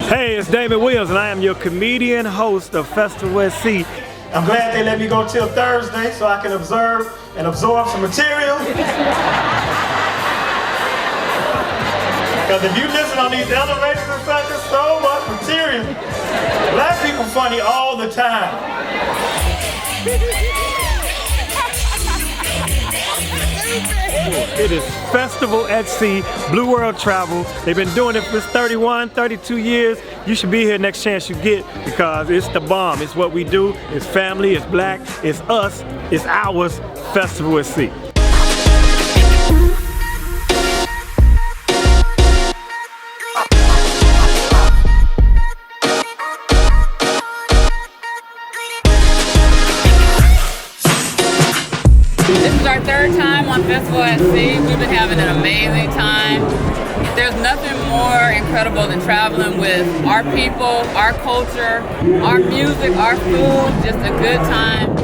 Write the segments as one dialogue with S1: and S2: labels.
S1: Hey, it's David Williams, and I am your comedian host of Festival at Sea. I'm glad they let me go till Thursday so I can observe and absorb some material. Because if you listen on these elevators and such, there's so much material. Black people funny all the time. It is Festival at Sea, Blue World Travel. They've been doing it for 31, 32 years. You should be here next chance you get because it's the bomb. It's what we do. It's family, it's black, it's us, it's ours. Festival at Sea.
S2: This is our third time on Festival at Sea. We've been having an amazing time. There's nothing more incredible than traveling with our people, our culture, our music, our food. Just a good time.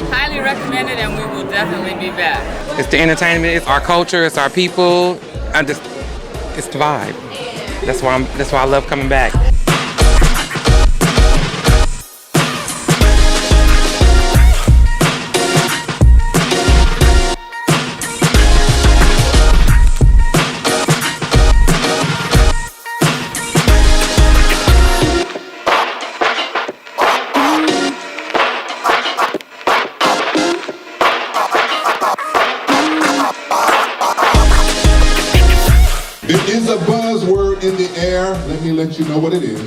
S2: Highly recommended, and we will definitely be back.
S3: It's the entertainment, it's our culture, it's our people. It's the vibe. That's why I love coming back.
S4: There is a buzzword in the air. Let me let you know what it is.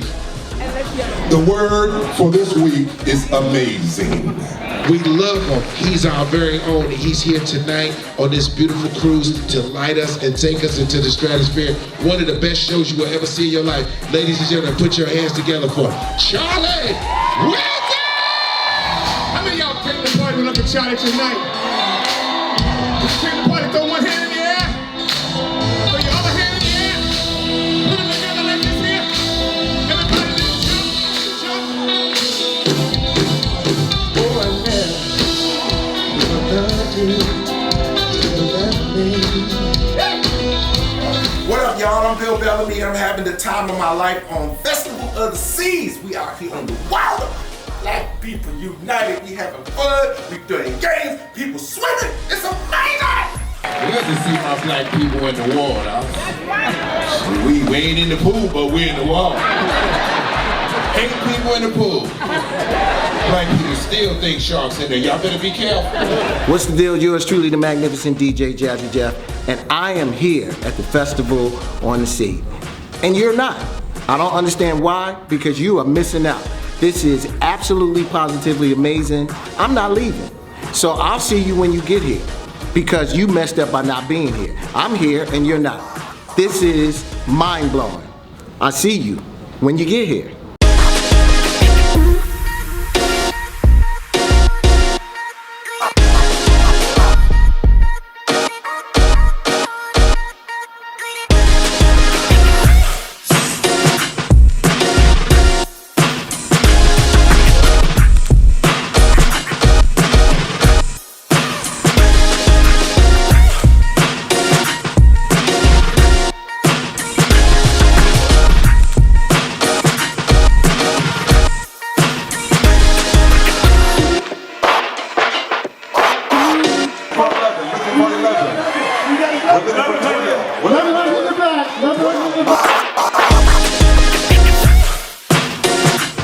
S4: The word for this week is amazing.
S5: We love him. He's our very own. He's here tonight on this beautiful cruise to light us and take us into the stratosphere. One of the best shows you will ever see in your life. Ladies and gentlemen, put your hands together for Charlie Wilson!
S6: How many of y'all came to the party with Uncle Charlie tonight? If you came to the party, throw one hand in the air. Throw your other hand in the air. Put them together like this here. Everybody let's jump.
S5: Oh, I never
S7: What up, y'all? I'm Bill Bellamy, and I'm having the time of my life on Festival of the Seas. We out here on the water. Black people united. We having fun. We doing games. People swimming. It's amazing.
S5: Good to see my black people in the water. We ain't in the pool, but we're in the water. 8 people in the pool. Black people still think sharks in there. Y'all better be careful.
S8: What's the deal? Yours truly, the magnificent DJ Jazzy Jeff, and I am here at the Festival on the Sea. And you're not. I don't understand why, because you are missing out. This is absolutely positively amazing. I'm not leaving. So I'll see you when you get here, because you messed up by not being here. I'm here and you're not. This is mind-blowing. I see you when you get here.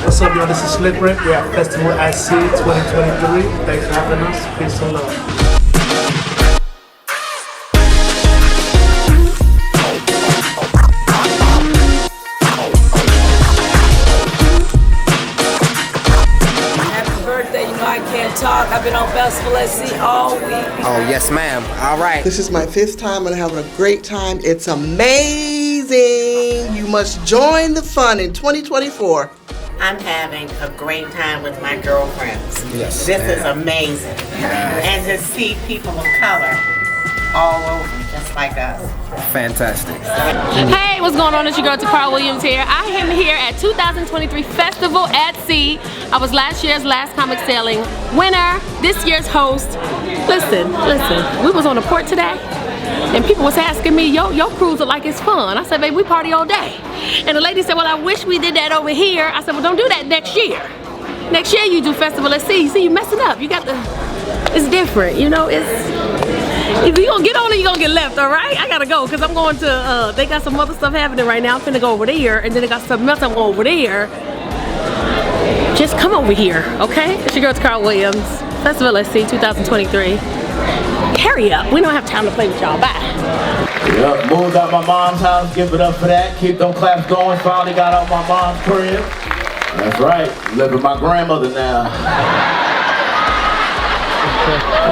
S9: What's up, y'all? This is Slippery. We're at Festival at Sea 2023. Thanks for having us. Peace and love.
S10: I can't talk. I've been on Festival at Sea all week.
S11: Oh, yes, ma'am. All right.
S12: This is my 5th time and I'm having a great time. It's amazing. You must join the fun in 2024.
S13: I'm having a great time with my girlfriends.
S11: Yes.
S13: This is amazing.
S11: Yes.
S13: And to see people of color all over, just like us.
S11: Fantastic.
S14: Hey, what's going on? It's your girl Takara Williams here. I am here at 2023 Festival at Sea. I was last year's Last Comic Sailing winner, this year's host. Listen, we was on the port today. And people was asking me, your cruise look like it's fun. I said, baby, we party all day. And the lady said, well, I wish we did that over here. I said, well, don't do that next year. Next year you do Festival at Sea. See, you messing up. You got the, it's different, you know, it's, if you gonna get on it, you gonna get left, all right? I gotta go, because I'm going to, they got some other stuff happening right now. I'm finna go over there, and then they got something else I'm going over there. Just come over here, okay? It's your girl, Carl Williams, Festival at Sea 2023. Hurry up, we don't have time to play with y'all, bye.
S15: Yep, moved out my mom's house, give it up for that. Keep them claps going, finally got out my mom's crib. That's right, live with my grandmother now.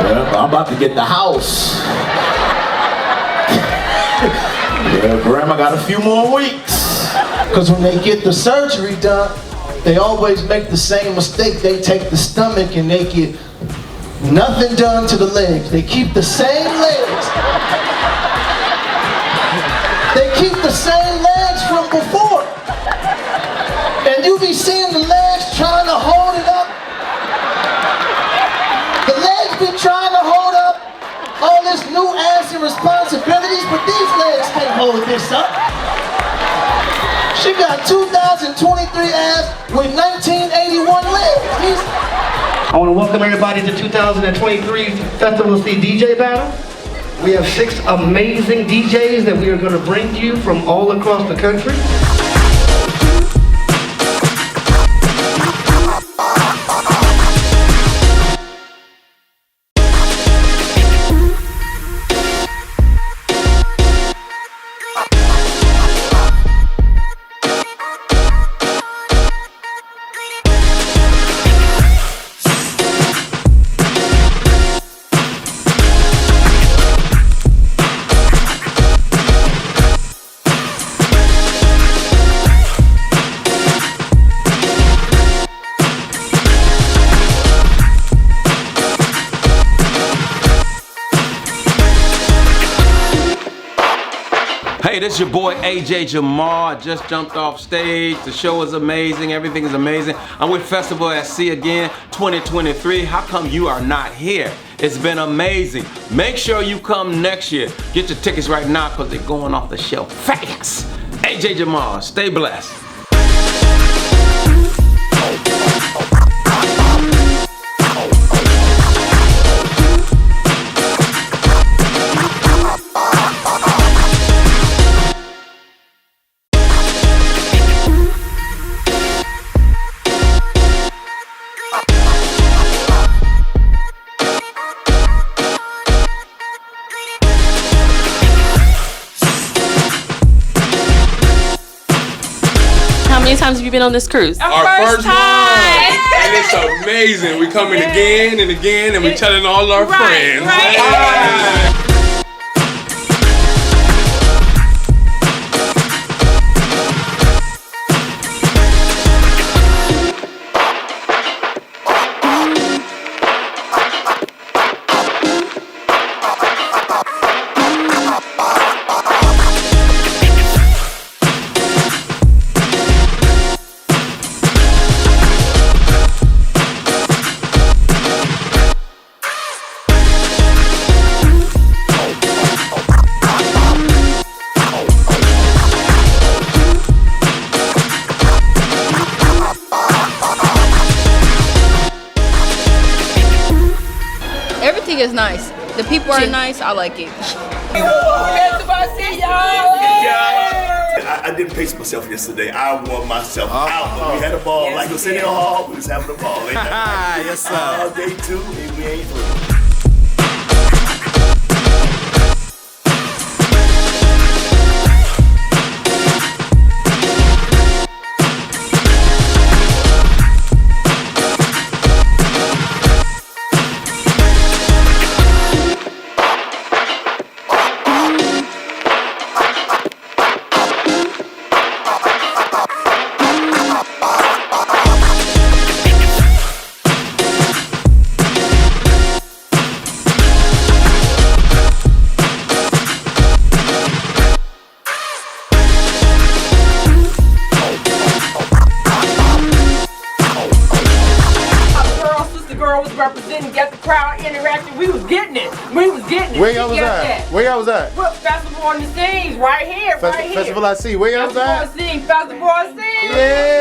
S15: Yep, I'm about to get the house. Yeah, grandma got a few more weeks. Cause when they get the surgery done, they always make the same mistake. They take the stomach and they get nothing done to the legs. They keep the same legs. They keep the same legs from before. And you be seeing the legs trying to hold it up. The legs be trying to hold up all this new ass and responsibilities, but these legs can't hold this up. She got 2023 ass with 1981 legs.
S16: I want to welcome everybody to 2023 Festival of Sea DJ Battle. We have 6 amazing DJs that we are going to bring to you from all across the country.
S17: Hey, this is your boy AJ Jamal. I just jumped off stage. The show is amazing. Everything is amazing. I'm with Festival at Sea again, 2023. How come you are not here? It's been amazing. Make sure you come next year. Get your tickets right now because they're going off the shelf fast. AJ Jamal, stay blessed.
S14: How many times have you been on this cruise?
S18: Our first time. And it's amazing. We coming again and again, and we telling all our friends. Right.
S2: Everything is nice. The people are nice. I like it.
S19: I didn't pace myself yesterday. I wore myself out. But we had a ball. Like a City Hall, we was having a ball.
S11: Yes, sir.
S19: Day 2, and we ain't through.
S10: and get the crowd interacting. We was getting it. We was getting it.
S20: Where y'all was at? Where y'all was at?
S10: Well, Festival on the Scenes, right here, right here.
S20: Festival I see. Where y'all was at?
S10: Festival on the Scene, Festival on the Scene.
S20: Yeah.